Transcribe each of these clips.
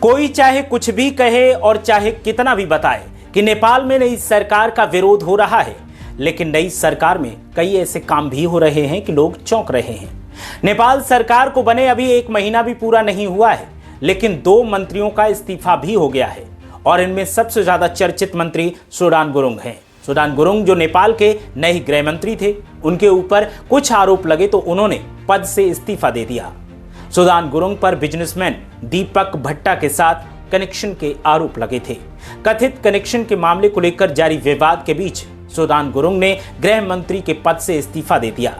कोई चाहे कुछ भी कहे और चाहे कितना भी बताए कि नेपाल में नई सरकार का विरोध हो रहा है, लेकिन नई सरकार में कई ऐसे काम भी हो रहे हैं कि लोग चौंक रहे हैं। नेपाल सरकार को बने अभी 1 महीना भी पूरा नहीं हुआ है, लेकिन 2 मंत्रियों का इस्तीफा भी हो गया है और इनमें सबसे ज्यादा चर्चित मंत्री सुडान गुरुङ हैं। सुडान गुरुङ जो नेपाल के नए गृह मंत्री थे, उनके ऊपर कुछ आरोप लगे तो उन्होंने पद से इस्तीफा दे दिया। सुडान गुरुङ पर बिजनेसमैन दीपक भट्टा के साथ कनेक्शन के आरोप लगे थे। कथित कनेक्शन के मामले को लेकर जारी विवाद के बीच सुडान गुरुङ ने गृह मंत्री के पद से इस्तीफा दे दिया।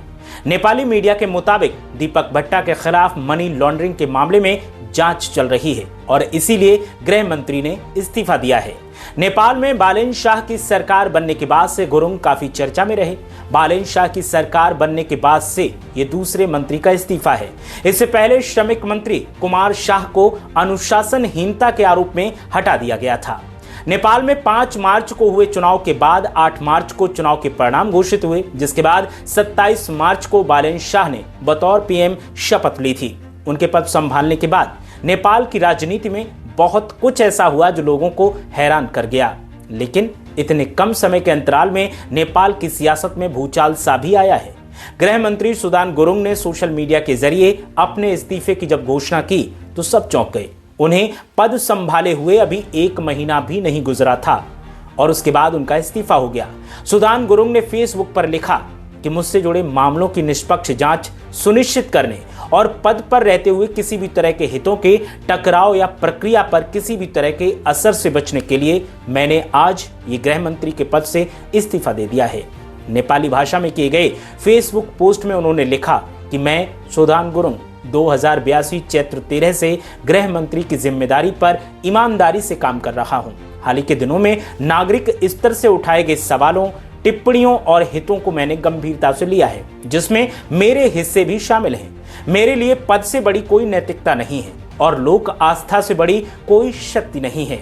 नेपाली मीडिया के मुताबिक दीपक भट्टा के खिलाफ मनी लॉन्ड्रिंग के मामले में जांच चल रही है और इसीलिए गृह मंत्री ने इस्तीफा दिया है। नेपाल में बालेन शाह की सरकार बनने के बाद से गुरुङ काफी चर्चा में रहे। बालेन शाह की सरकार बनने के बाद से ये दूसरे मंत्री का इस्तीफा है। इससे पहले श्रमिक मंत्री कुमार शाह को अनुशासनहीनता के आरोप में हटा दिया गया था। नेपाल में 5 मार्च को हुए चुनाव के बाद 8 मार्च को चुनाव के परिणाम घोषित हुए, जिसके बाद 27 मार्च को बालेन शाह ने बतौर पीएम शपथ ली थी। उनके पद संभालने के बाद नेपाल की राजनीति में बहुत कुछ ऐसा हुआ जो लोगों को हैरान कर गया, लेकिन इतने कम समय के अंतराल में नेपाल की सियासत में भूचाल सा भी आया है। गृह मंत्री सुडान गुरुङ ने सोशल मीडिया के जरिए अपने इस्तीफे की जब घोषणा की तो सब चौंक गए। उन्हें पद संभाले हुए अभी 1 महीना भी नहीं गुजरा था और उसके बाद उनका इस्तीफा हो गया। सुडान गुरुङ ने फेसबुक पर लिखा कि मुझसे जुड़े मामलों की निष्पक्ष जांच सुनिश्चित करने और पद पर रहते हुए किसी भी तरह के हितों के टकराव या प्रक्रिया पर किसी भी तरह के असर से बचने के लिए मैंने आज ये गृह मंत्री के पद से इस्तीफा दे दिया है। नेपाली भाषा में किए गए फेसबुक पोस्ट में उन्होंने लिखा कि मैं सुडान गुरुङ 2082 चैत्र 13 से गृह मंत्री की जिम्मेदारी पर ईमानदारी से काम कर रहा हूं। हाल ही के दिनों में नागरिक स्तर से उठाए गए सवालों, टिप्पणियों और हितों को मैंने गंभीरता से लिया है, जिसमें मेरे हिस्से भी शामिल हैं। मेरे लिए पद से बड़ी कोई नैतिकता नहीं है और लोक आस्था से बड़ी कोई शक्ति नहीं है।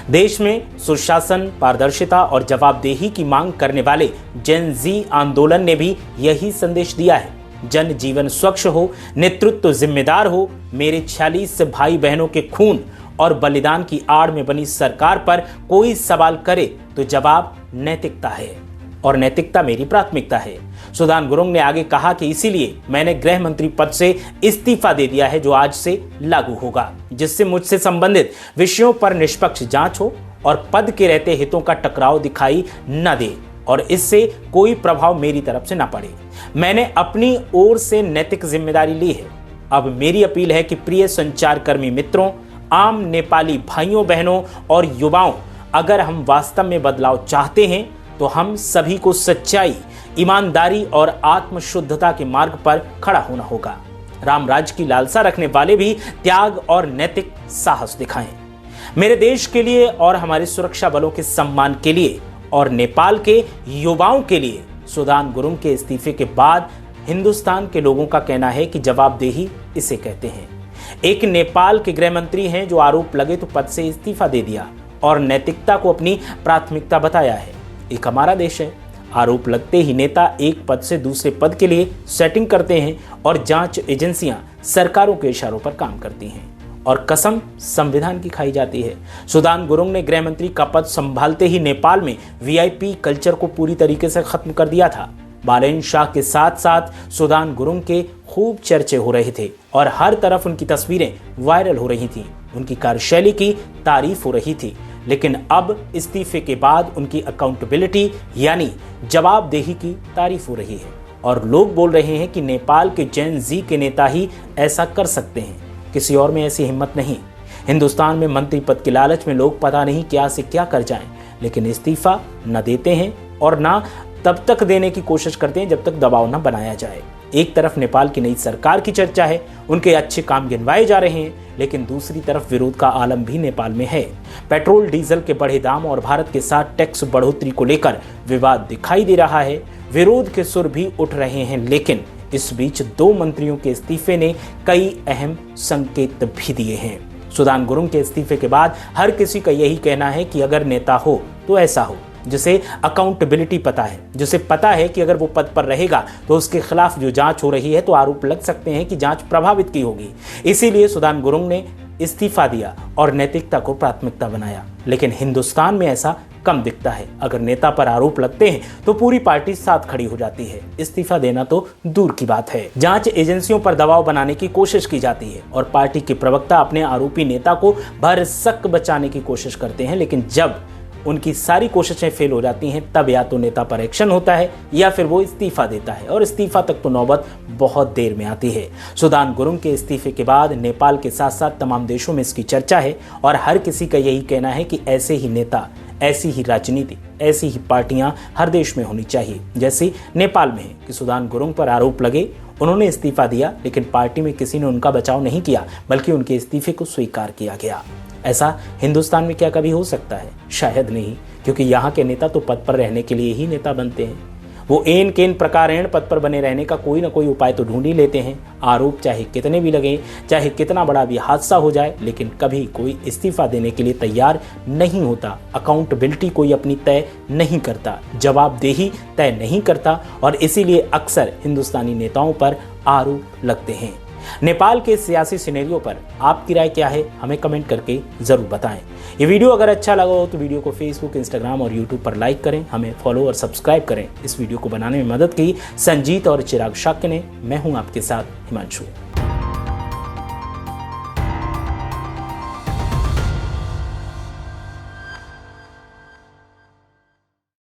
देश में सुशासन, पारदर्शिता और जवाबदेही की मांग करने वाले जेन जी आंदोलन ने भी यही संदेश दिया है। जन जीवन स्वच्छ हो, नेतृत्व जिम्मेदार हो। मेरे 46 भाई बहनों के खून और बलिदान की आड़ में बनी सरकार पर कोई सवाल करे तो जवाब नैतिकता है और नैतिकता मेरी प्राथमिकता है। सुडान गुरुङ ने आगे कहा कि इसीलिए मैंने गृह मंत्री पद से इस्तीफा दे दिया है, जो आज से लागू होगा, जिससे मुझसे संबंधित विषयों पर निष्पक्ष जांच हो और पद के रहते हितों का टकराव दिखाई न दे और इससे कोई प्रभाव मेरी तरफ से न पड़े। मैंने अपनी ओर से नैतिक जिम्मेदारी ली है। अब मेरी अपील है कि प्रिय संचारकर्मी मित्रों, आम नेपाली भाइयों बहनों और युवाओं, अगर हम वास्तव में बदलाव चाहते हैं तो हम सभी को सच्चाई, ईमानदारी और आत्मशुद्धता के मार्ग पर खड़ा होना होगा। रामराज की लालसा रखने वाले भी त्याग और नैतिक साहस दिखाएं। मेरे देश के लिए और हमारे सुरक्षा बलों के सम्मान के लिए और नेपाल के युवाओं के लिए सुडान गुरुङ के इस्तीफे के बाद हिंदुस्तान के लोगों का कहना है कि जवाबदेही इसे कहते हैं। एक नेपाल के गृह मंत्री हैं जो आरोप लगे तो पद से इस्तीफा दे दिया और नैतिकता को अपनी प्राथमिकता बताया है। एक हमारा देश है। आरोप लगते ही नेता एक पद से दूसरे पद के लिए सेटिंग करते हैं और जांच एजेंसियां सरकारों के इशारों पर काम करती हैं और कसम संविधान की खाई जाती है। सुडान गुरुङ ने गृह मंत्री का पद संभालते ही नेपाल में वीआईपी कल्चर को पूरी तरीके से खत्म कर दिया था। बालेन शाह के साथ साथ सुडान गुरुङ के खूब चर्चे हो रहे थे और हर तरफ उनकी तस्वीरें वायरल हो रही थी। उनकी कार्यशैली की तारीफ हो रही थी, लेकिन अब इस्तीफे के बाद उनकी अकाउंटेबिलिटी यानी जवाबदेही की तारीफ हो रही है और लोग बोल रहे हैं कि नेपाल के जेन जी के नेता ही ऐसा कर सकते हैं, किसी और में ऐसी हिम्मत नहीं। हिंदुस्तान में मंत्री पद के लालच में लोग पता नहीं क्या से क्या कर जाएं, लेकिन इस्तीफा न देते हैं और ना तब तक देने की कोशिश करते हैं जब तक दबाव न बनाया जाए। एक तरफ नेपाल की नई सरकार की चर्चा है, उनके अच्छे काम गिनवाए जा रहे हैं, लेकिन दूसरी तरफ विरोध का आलम भी नेपाल में है। पेट्रोल डीजल के बढ़े दाम और भारत के साथ टैक्स बढ़ोतरी को लेकर विवाद दिखाई दे रहा है। विरोध के सुर भी उठ रहे हैं, लेकिन इस बीच 2 मंत्रियों के इस्तीफे ने कई अहम संकेत भी दिए हैं। सुडान गुरुङ के इस्तीफे के बाद हर किसी का यही कहना है कि अगर नेता हो तो ऐसा हो जिसे अकाउंटेबिलिटी पता है, जिसे पता है कि अगर वो पद पर रहेगा तो उसके खिलाफ जो जांच हो रही है तो आरोप लग सकते हैं कि जांच प्रभावित की होगी। इसीलिए सुडान गुरुङ ने इस्तीफा दिया और नैतिकता को प्राथमिकता बनाया। लेकिन हिंदुस्तान में ऐसा कम दिखता है। अगर नेता पर आरोप लगते हैं तो पूरी पार्टी साथ खड़ी हो जाती है। इस्तीफा देना तो दूर की बात है, जांच एजेंसियों पर दबाव बनाने की कोशिश की जाती है और पार्टी के प्रवक्ता अपने आरोपी नेता को भरसक बचाने की कोशिश करते हैं। लेकिन जब उनकी सारी कोशिशें फेल हो जाती हैं तब या तो नेता पर एक्शन होता है या फिर वो इस्तीफा देता है, और इस्तीफा तक तो नौबत बहुत देर में आती है। सुदान गुरुंग के इस्तीफे के बाद नेपाल के साथ साथ तमाम देशों में इसकी चर्चा है और हर किसी का यही कहना है कि ऐसे ही नेता, ऐसी ही राजनीति, ऐसी ही पार्टियां हर देश में होनी चाहिए, जैसे नेपाल में है कि सुदान गुरुंग पर आरोप लगे, उन्होंने इस्तीफा दिया, लेकिन पार्टी में किसी ने उनका बचाव नहीं किया बल्कि उनके इस्तीफे को स्वीकार किया गया। ऐसा हिंदुस्तान में क्या कभी हो सकता है? शायद नहीं, क्योंकि यहाँ के नेता तो पद पर रहने के लिए ही नेता बनते हैं। वो एन केन प्रकारेण पद पर बने रहने का कोई ना कोई उपाय तो ढूंढ ही लेते हैं। आरोप चाहे कितने भी लगे, चाहे कितना बड़ा भी हादसा हो जाए, लेकिन कभी कोई इस्तीफा देने के लिए तैयार नहीं होता। अकाउंटेबिलिटी कोई अपनी तय नहीं करता, जवाबदेही तय नहीं करता, और इसीलिए अक्सर हिंदुस्तानी नेताओं पर आरोप लगते हैं। नेपाल के सियासी सिनेरियो पर आपकी राय क्या है? हमें कमेंट करके जरूर बताएं। ये वीडियो अगर अच्छा लगा हो तो वीडियो को फेसबुक, इंस्टाग्राम और यूट्यूब पर लाइक करें, हमें फॉलो और सब्सक्राइब करें। इस वीडियो को बनाने में मदद की संजीत और चिराग शाक्य ने। मैं हूं आपके साथ हिमांशु।